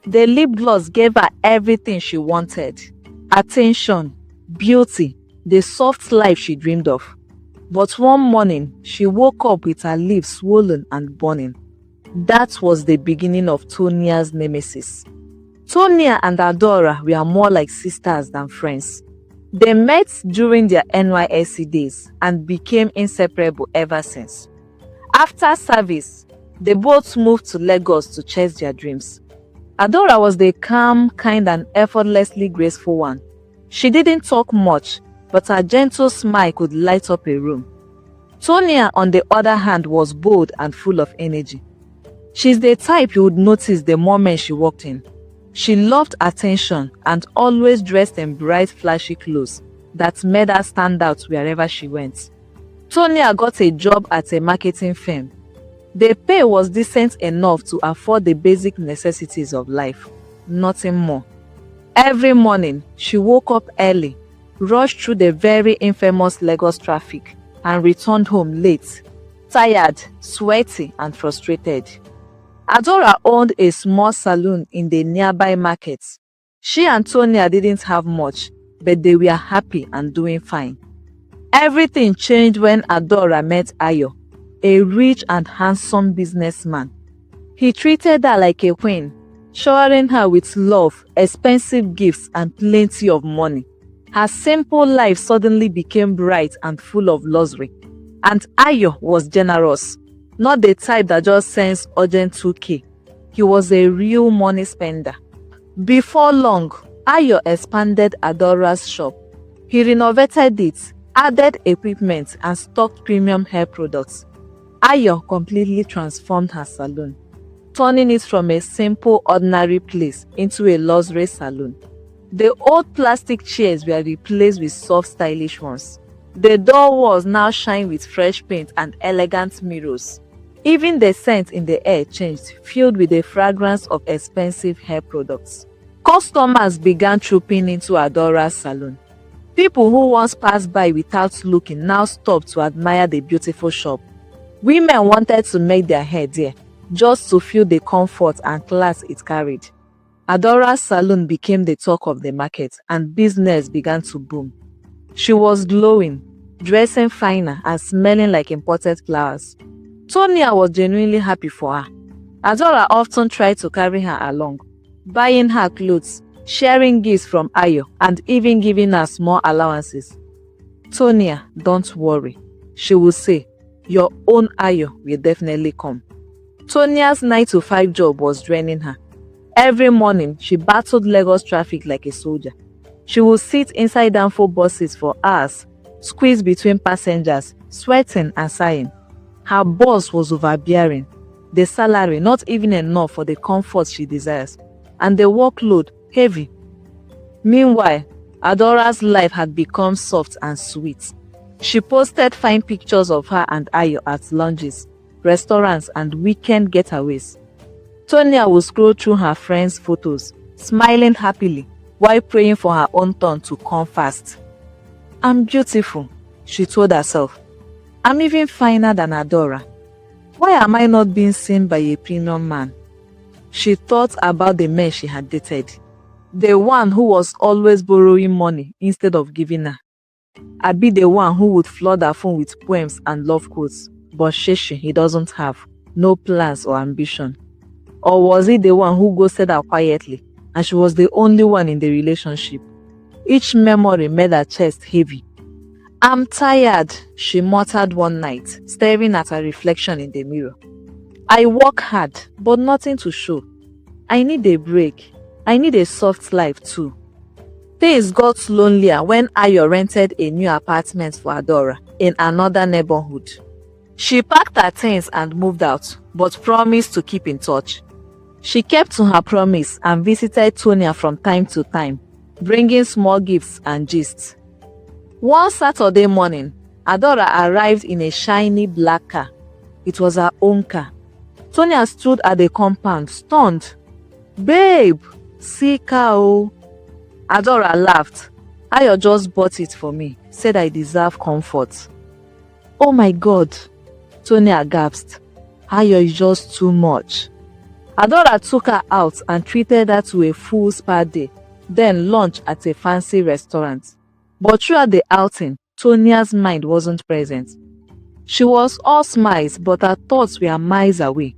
The lip gloss gave her everything she wanted: attention, beauty, the soft life she dreamed of. But one morning, she woke up with her lips swollen and burning. That was the beginning of Tonia's nemesis. Tonia and Adora were more like sisters than friends. They met during their NYSC days and became inseparable ever since. After service, they both moved to Lagos to chase their dreams. Adora was the calm, kind, and effortlessly graceful one. She didn't talk much, but her gentle smile could light up a room. Tonia, on the other hand, was bold and full of energy. She's the type you would notice the moment she walked in. She loved attention and always dressed in bright, flashy clothes that made her stand out wherever she went. Tonia got a job at a marketing firm. The pay was decent enough to afford the basic necessities of life, nothing more. Every morning, she woke up early, rushed through the very infamous Lagos traffic, and returned home late, tired, sweaty, and frustrated. Adora owned a small salon in the nearby markets. She and Tonia didn't have much, but they were happy and doing fine. Everything changed when Adora met Ayo, a rich and handsome businessman. He treated her like a queen, showering her with love, expensive gifts, and plenty of money. Her simple life suddenly became bright and full of luxury. And Ayo was generous, not the type that just sends urgent 2K. He was a real money spender. Before long, Ayo expanded Adora's shop. He renovated it, added equipment, and stocked premium hair products. Ayo completely transformed her salon, turning it from a simple, ordinary place into a luxury salon. The old plastic chairs were replaced with soft, stylish ones. The door walls now shine with fresh paint and elegant mirrors. Even the scent in the air changed, filled with the fragrance of expensive hair products. Customers began trooping into Adora's salon. People who once passed by without looking now stopped to admire the beautiful shop. Women wanted to make their hair there, just to feel the comfort and class it carried. Adora's salon became the talk of the market, and business began to boom. She was glowing, dressing finer, and smelling like imported flowers. Tonia was genuinely happy for her. Adora often tried to carry her along, buying her clothes, sharing gifts from Ayo, and even giving her small allowances. "Tonia, don't worry," she would say. "Your own Ayo will definitely come." Tonia's 9 to 5 job was draining her. Every morning, she battled Lagos traffic like a soldier. She would sit inside downfall buses for hours, squeezed between passengers, sweating and sighing. Her boss was overbearing, the salary not even enough for the comfort she desires, and the workload heavy. Meanwhile, Adora's life had become soft and sweet. She posted fine pictures of her and Ayo at lounges, restaurants, and weekend getaways. Tonia would scroll through her friends' photos, smiling happily, while praying for her own turn to come fast. "I'm beautiful," she told herself. "I'm even finer than Adora. Why am I not being seen by a premium man?" She thought about the men she had dated. The one who was always borrowing money instead of giving her. Abi the one who would flood her phone with poems and love quotes, but sheshi he doesn't have, no plans or ambition. Or was he the one who ghosted her quietly, and she was the only one in the relationship? Each memory made her chest heavy. "I'm tired," she muttered one night, staring at her reflection in the mirror. "I work hard, but nothing to show. I need a break. I need a soft life too." Things got lonelier when Ayo rented a new apartment for Adora in another neighborhood. She packed her things and moved out, but promised to keep in touch. She kept to her promise and visited Tonia from time to time, bringing small gifts and gists. One Saturday morning, Adora arrived in a shiny black car. It was her own car. Tonia stood at the compound, stunned. "Babe, see car oh." Adora laughed. "Ayo just bought it for me, said I deserve comfort." "Oh my God," Tonia gasped. "Ayo is just too much." Adora took her out and treated her to a full spa day, then lunch at a fancy restaurant. But throughout the outing, Tonia's mind wasn't present. She was all smiles, but her thoughts were miles away.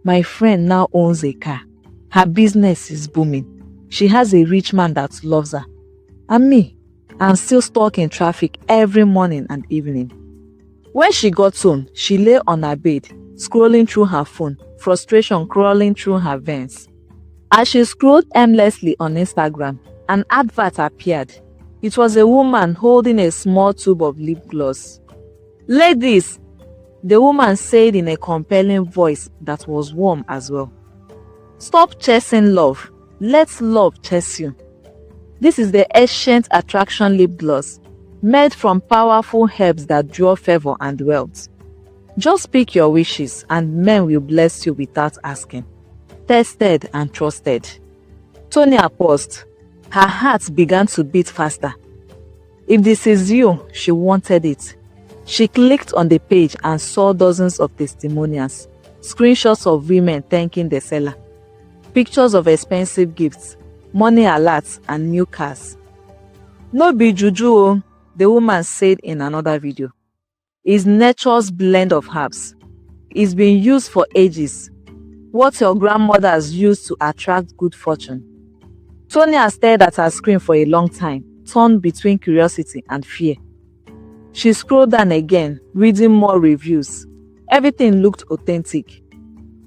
My friend now owns a car. Her business is booming. She has a rich man that loves her. And me, I'm still stuck in traffic every morning and evening. When she got home, she lay on her bed, scrolling through her phone, frustration crawling through her veins. As she scrolled aimlessly on Instagram, an advert appeared. It was a woman holding a small tube of lip gloss. "Ladies," the woman said in a compelling voice that was warm as well. "Stop chasing love. Let love chase you. This is the ancient attraction lip gloss, made from powerful herbs that draw favor and wealth. Just pick your wishes and men will bless you without asking. Tested and trusted." Tonia paused. Her heart began to beat faster. If this is you, she wanted it. She clicked on the page and saw dozens of testimonials, screenshots of women thanking the seller, pictures of expensive gifts, money alerts, and new cars. "No be juju o," the woman said in another video. "It's nature's blend of herbs. It's been used for ages. What your grandmothers used to attract good fortune." Tonia stared at her screen for a long time, torn between curiosity and fear. She scrolled down again, reading more reviews. Everything looked authentic.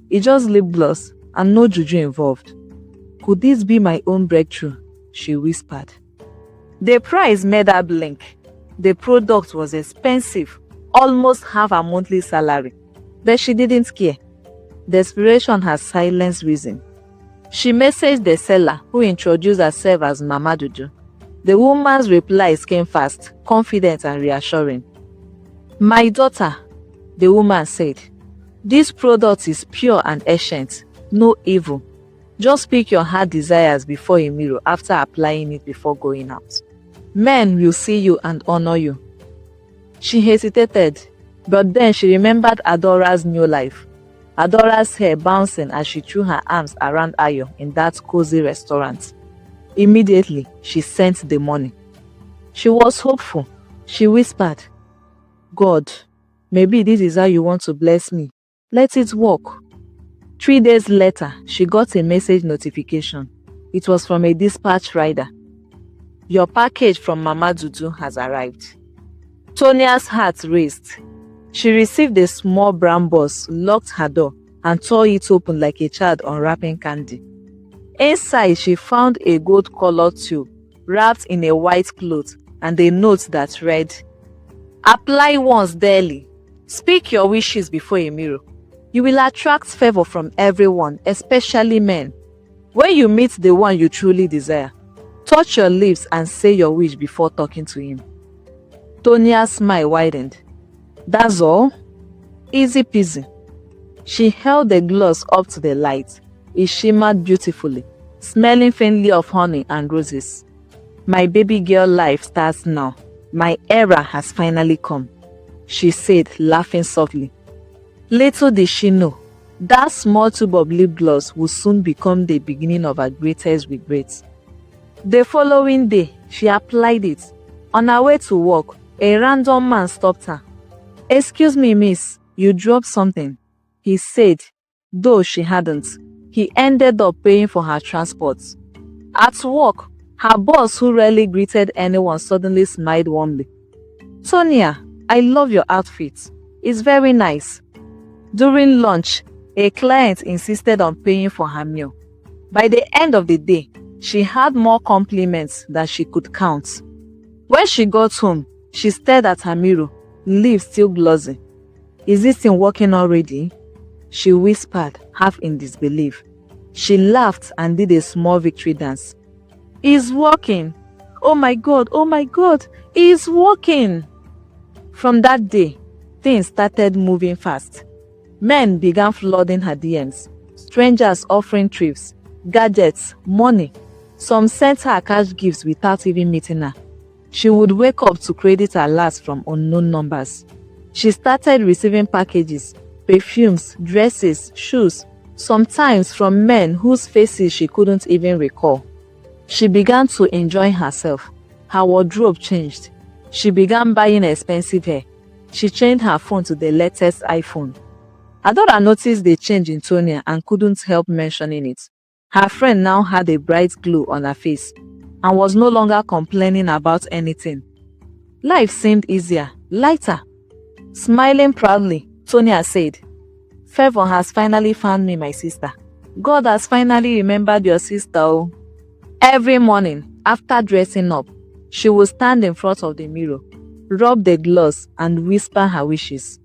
It's just lip gloss and no juju involved. Could this be my own breakthrough? She whispered. The price made her blink. The product was expensive, almost half her monthly salary. But she didn't care. Desperation has silenced reason. She messaged the seller, who introduced herself as Mama Juju. The woman's replies came fast, confident and reassuring. "My daughter," the woman said, "this product is pure and ancient, no evil. Just pick your heart desires before a mirror after applying it before going out. Men will see you and honor you." She hesitated, but then she remembered Adora's new life. Adora's hair bouncing as she threw her arms around Ayo in that cozy restaurant. Immediately, she sent the money. She was hopeful. She whispered, "God, maybe this is how you want to bless me. Let it work." 3 days later, she got a message notification. It was from a dispatch rider. "Your package from Mama Dudu has arrived." Tonia's heart raced. She received a small brown box, locked her door, and tore it open like a child unwrapping candy. Inside, she found a gold-colored tube wrapped in a white cloth and a note that read, "Apply once daily. Speak your wishes before a mirror. You will attract favor from everyone, especially men. When you meet the one you truly desire, touch your lips and say your wish before talking to him." Tonia's smile widened. "That's all? Easy peasy." She held the gloss up to the light. It shimmered beautifully, smelling faintly of honey and roses. "My baby girl life starts now. My era has finally come," she said, laughing softly. Little did she know, that small tube of lip gloss would soon become the beginning of her greatest regrets. The following day, she applied it. On her way to work, a random man stopped her. "Excuse me, miss, you dropped something," he said, though she hadn't. He ended up paying for her transport. At work, her boss, who rarely greeted anyone, suddenly smiled warmly. "Tonia, I love your outfit. It's very nice." During lunch, a client insisted on paying for her meal. By the end of the day, she had more compliments than she could count. When she got home, she stared at her mirror, lips still glossy. "Is this thing working already?" she whispered, half in disbelief. She laughed and did a small victory dance. "It's working! Oh my God, it's working!" From that day, things started moving fast. Men began flooding her DMs, strangers offering trips, gadgets, money. Some sent her cash gifts without even meeting her. She would wake up to credit alerts from unknown numbers. She started receiving packages, perfumes, dresses, shoes, sometimes from men whose faces she couldn't even recall. She began to enjoy herself. Her wardrobe changed. She began buying expensive hair. She changed her phone to the latest iPhone. Adora noticed the change in Tonia and couldn't help mentioning it. Her friend now had a bright glow on her face and was no longer complaining about anything. Life seemed easier, lighter. Smiling proudly, Tonia said, "Favor has finally found me, my sister. God has finally remembered your sister." Oh. Every morning, after dressing up, she would stand in front of the mirror, rub the gloss and whisper her wishes.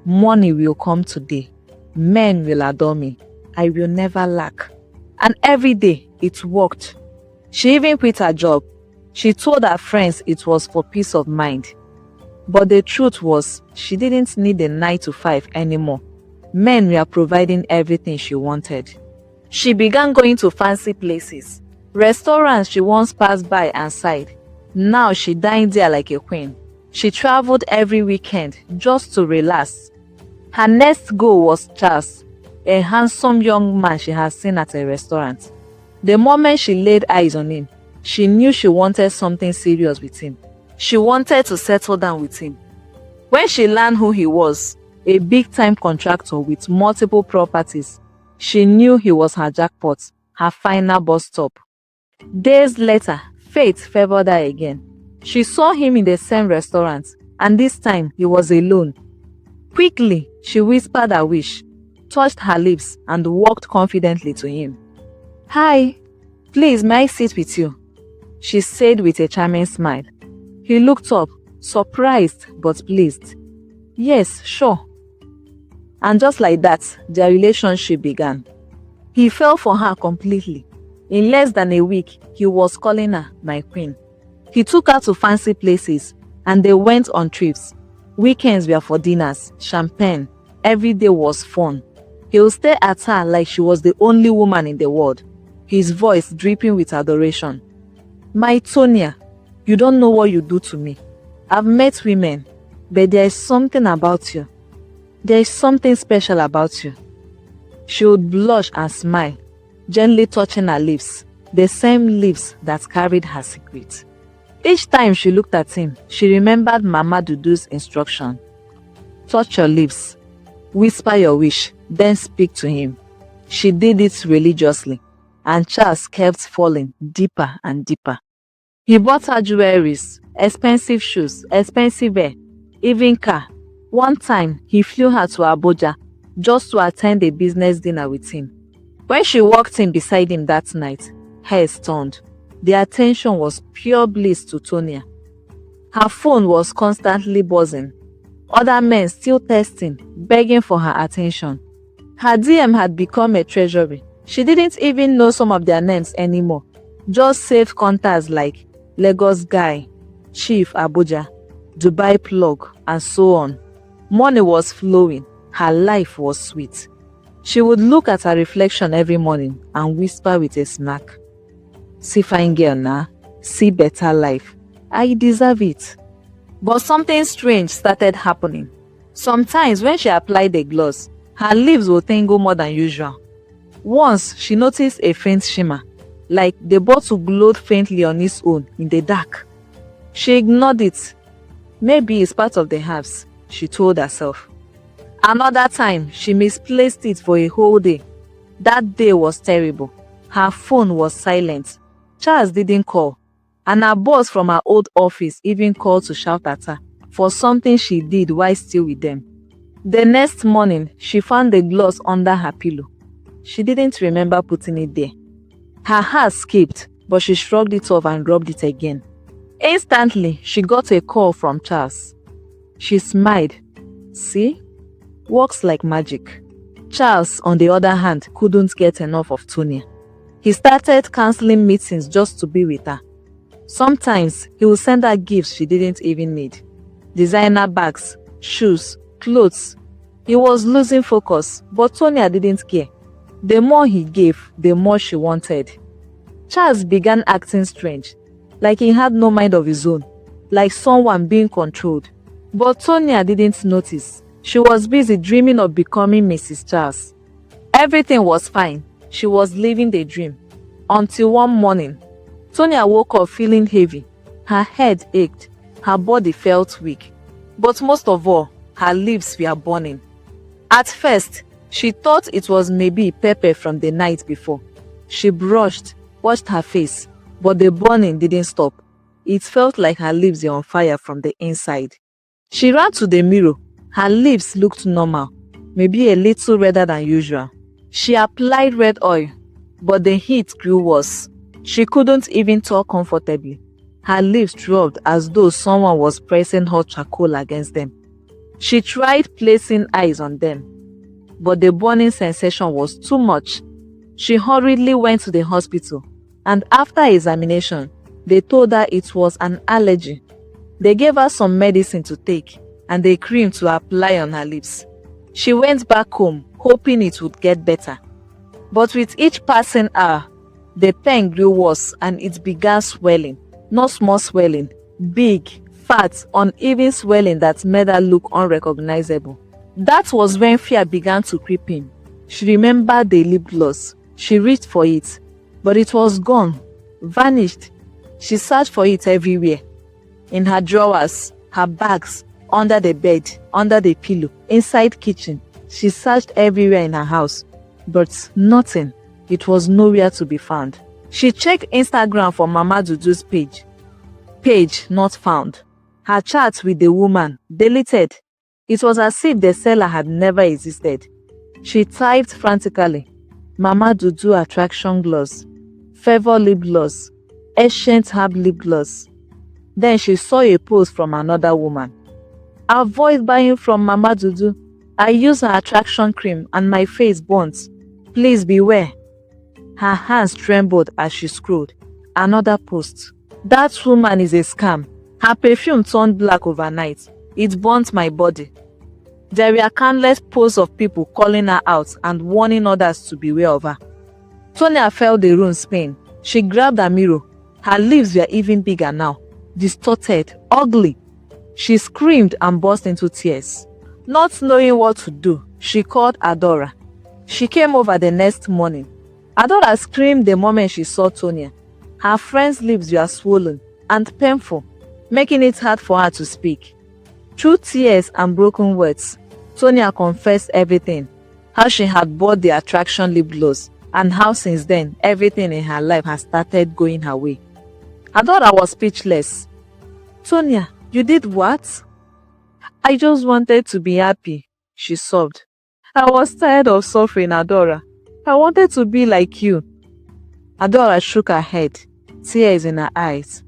"Money will come today. Men will adore me. I will never lack." And every day, it worked. She even quit her job. She told her friends it was for peace of mind. But the truth was, she didn't need a 9 to 5 anymore. Men were providing everything she wanted. She began going to fancy places. Restaurants she once passed by and sighed. Now she dined there like a queen. She traveled every weekend just to relax. Her next goal was Charles, a handsome young man she had seen at a restaurant. The moment she laid eyes on him, she knew she wanted something serious with him. She wanted to settle down with him. When she learned who he was, a big-time contractor with multiple properties, she knew he was her jackpot, her final bus stop. Days later, fate favored her again. She saw him in the same restaurant, and this time he was alone. Quickly, she whispered her wish, touched her lips, and walked confidently to him. "Hi, please may I sit with you?" she said with a charming smile. He looked up, surprised but pleased. "Yes, sure." And just like that, their relationship began. He fell for her completely. In less than a week, he was calling her my queen. He took her to fancy places, and they went on trips. Weekends were for dinners, champagne. Every day was fun. He would stare at her like she was the only woman in the world, his voice dripping with adoration. "My Tonia, you don't know what you do to me. I've met women, but there is something about you. There is something special about you." She would blush and smile, gently touching her lips, the same lips that carried her secret. Each time she looked at him, she remembered Mama Dudu's instruction. Touch your lips, whisper your wish, then speak to him. She did it religiously, and Charles kept falling deeper and deeper. He bought her jewelries, expensive shoes, expensive hair, even car. One time, he flew her to Abuja just to attend a business dinner with him. When she walked in beside him that night, hair turned. The attention was pure bliss to Tonia. Her phone was constantly buzzing. Other men still texting, begging for her attention. Her DM had become a treasury. She didn't even know some of their names anymore. Just saved contacts like Lagos Guy, Chief Abuja, Dubai Plug, and so on. Money was flowing. Her life was sweet. She would look at her reflection every morning and whisper with a smirk, "See fine girl now, see better life. I deserve it." But something strange started happening. Sometimes when she applied the gloss, her lips would tingle more than usual. Once, she noticed a faint shimmer, like the bottle glowed faintly on its own in the dark. She ignored it. Maybe it's part of the herbs, she told herself. Another time, she misplaced it for a whole day. That day was terrible. Her phone was silent. Charles didn't call. And her boss from her old office even called to shout at her for something she did while still with them. The next morning, she found the gloss under her pillow. She didn't remember putting it there. Her heart skipped, but she shrugged it off and rubbed it again. Instantly, she got a call from Charles. She smiled. See? Works like magic. Charles, on the other hand, couldn't get enough of Tonia. He started cancelling meetings just to be with her. Sometimes, he would send her gifts she didn't even need. Designer bags, shoes, clothes. He was losing focus, but Tonia didn't care. The more he gave, the more she wanted. Charles began acting strange, like he had no mind of his own, like someone being controlled. But Tonia didn't notice. She was busy dreaming of becoming Mrs. Charles. Everything was fine. She was living the dream. Until one morning, Tonia woke up feeling heavy. Her head ached. Her body felt weak. But most of all, her lips were burning. At first, she thought it was maybe pepper from the night before. She brushed, washed her face, but the burning didn't stop. It felt like her lips were on fire from the inside. She ran to the mirror. Her lips looked normal, maybe a little redder than usual. She applied red oil, but the heat grew worse. She couldn't even talk comfortably. Her lips throbbed as though someone was pressing hot charcoal against them. She tried placing eyes on them, but the burning sensation was too much. She hurriedly went to the hospital, and after examination, they told her it was an allergy. They gave her some medicine to take and a cream to apply on her lips. She went back home, hoping it would get better. But with each passing hour, the pain grew worse and it began swelling. Not small swelling, big, fat, uneven swelling that made her look unrecognizable. That was when fear began to creep in. She remembered the lip gloss. She reached for it, but it was gone, vanished. She searched for it everywhere. In her drawers, her bags, under the bed, under the pillow, inside kitchen. She searched everywhere in her house, but nothing. It was nowhere to be found. She checked Instagram for Mama Dudu's page. Page not found. Her chat with the woman deleted. It was as if the seller had never existed. She typed frantically, Mama Dudu attraction gloss, favor lip gloss, ancient herb lip gloss. Then she saw a post from another woman. Avoid buying from Mama Dudu. I use her attraction cream and my face burns. Please beware. Her hands trembled as she scrolled. Another post. That woman is a scam. Her perfume turned black overnight. It burnt my body. There were countless posts of people calling her out and warning others to beware of her. Tonia felt the room spin. She grabbed a mirror. Her lips were even bigger now, distorted, ugly. She screamed and burst into tears. Not knowing what to do, she called Adora. She came over the next morning. Adora screamed the moment she saw Tonia. Her friend's lips were swollen and painful, making it hard for her to speak. Through tears and broken words, Tonia confessed everything. How she had bought the attraction lip gloss and how since then everything in her life has started going her way. Adora was speechless. Tonia, you did what? I just wanted to be happy, she sobbed. I was tired of suffering, Adora. I wanted to be like you. Adora shook her head, tears in her eyes.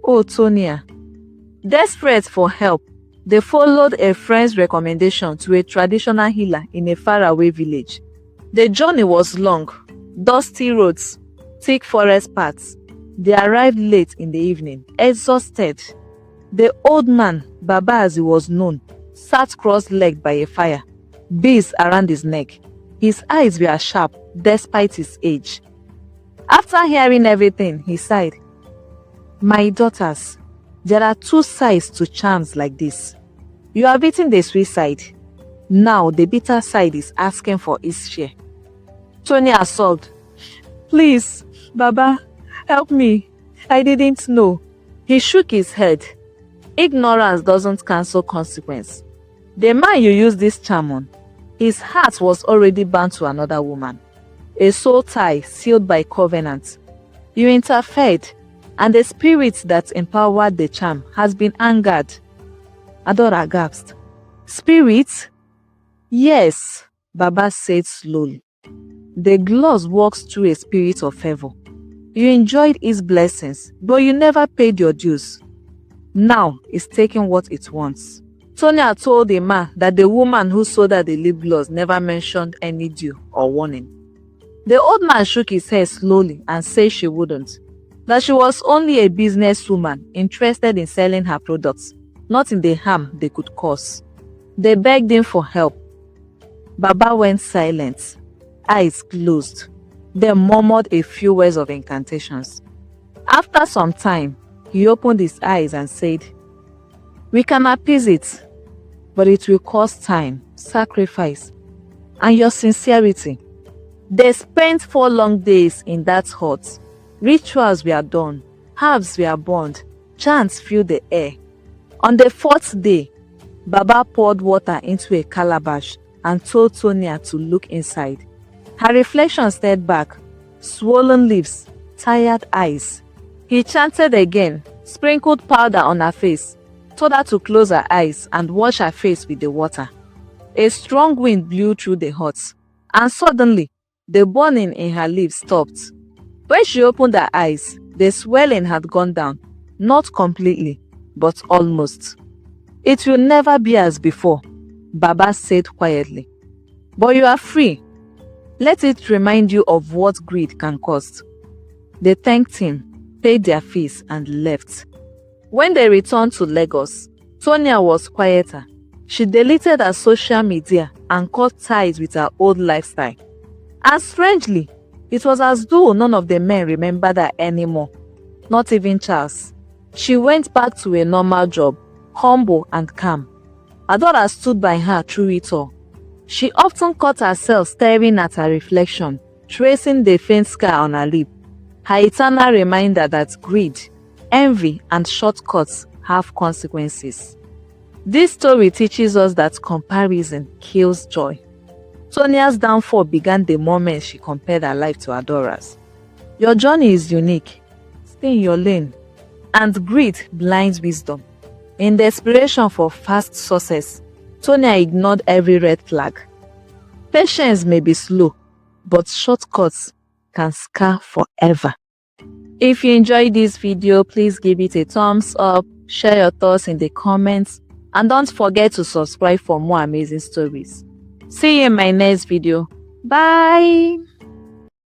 Oh, Tonia. Desperate for help, they followed a friend's recommendation to a traditional healer in a faraway village. The journey was long, dusty roads, thick forest paths. They arrived late in the evening, exhausted. The old man, Baba as he was known, sat cross-legged by a fire, beads around his neck. His eyes were sharp despite his age. After hearing everything, he sighed. My daughters, there are two sides to charms like this. You have eaten the sweet side. Now the bitter side is asking for its share. Tonia sobbed. Please, Baba, help me. I didn't know. He shook his head. Ignorance doesn't cancel consequence. The man you use this charm on, his heart was already bound to another woman. A soul tie sealed by covenant. You interfered, and the spirit that empowered the charm has been angered. Adora gasped. Spirit? Yes, Baba said slowly. The gloss works through a spirit of favor. You enjoyed its blessings, but you never paid your dues. Now it's taking what it wants. Tonia told the man that the woman who sold her the lip gloss never mentioned any due or warning. The old man shook his head slowly and said she wouldn't. That she was only a businesswoman interested in selling her products, not in the harm they could cause. They begged him for help. Baba went silent, eyes closed, then murmured a few words of incantations. After some time, he opened his eyes and said, We can appease it, but it will cost time, sacrifice, and your sincerity. They spent 4 long days in that hut. Rituals were done, herbs were burned, chants filled the air. On the fourth day, Baba poured water into a calabash and told Tonia to look inside. Her reflection stared back, swollen lips, tired eyes. He chanted again, sprinkled powder on her face, told her to close her eyes and wash her face with the water. A strong wind blew through the hut, and suddenly, the burning in her lips stopped. When she opened her eyes, the swelling had gone down, not completely, but almost. It will never be as before, Baba said quietly. But you are free. Let it remind you of what greed can cost. They thanked him, paid their fees, and left. When they returned to Lagos, Tonia was quieter. She deleted her social media and cut ties with her old lifestyle. And strangely, it was as though none of the men remembered her anymore, not even Charles. She went back to a normal job, humble and calm. Adora stood by her through it all. She often caught herself staring at her reflection, tracing the faint scar on her lip, her eternal reminder that greed, envy, and shortcuts have consequences. This story teaches us that comparison kills joy. Tonia's downfall began the moment she compared her life to Adora's. Your journey is unique. Stay in your lane. And greed blinds wisdom. In desperation for fast success, Tonia ignored every red flag. Patience may be slow, but shortcuts can scar forever. If you enjoyed this video, please give it a thumbs up, share your thoughts in the comments, and don't forget to subscribe for more amazing stories. See you in my next video. Bye!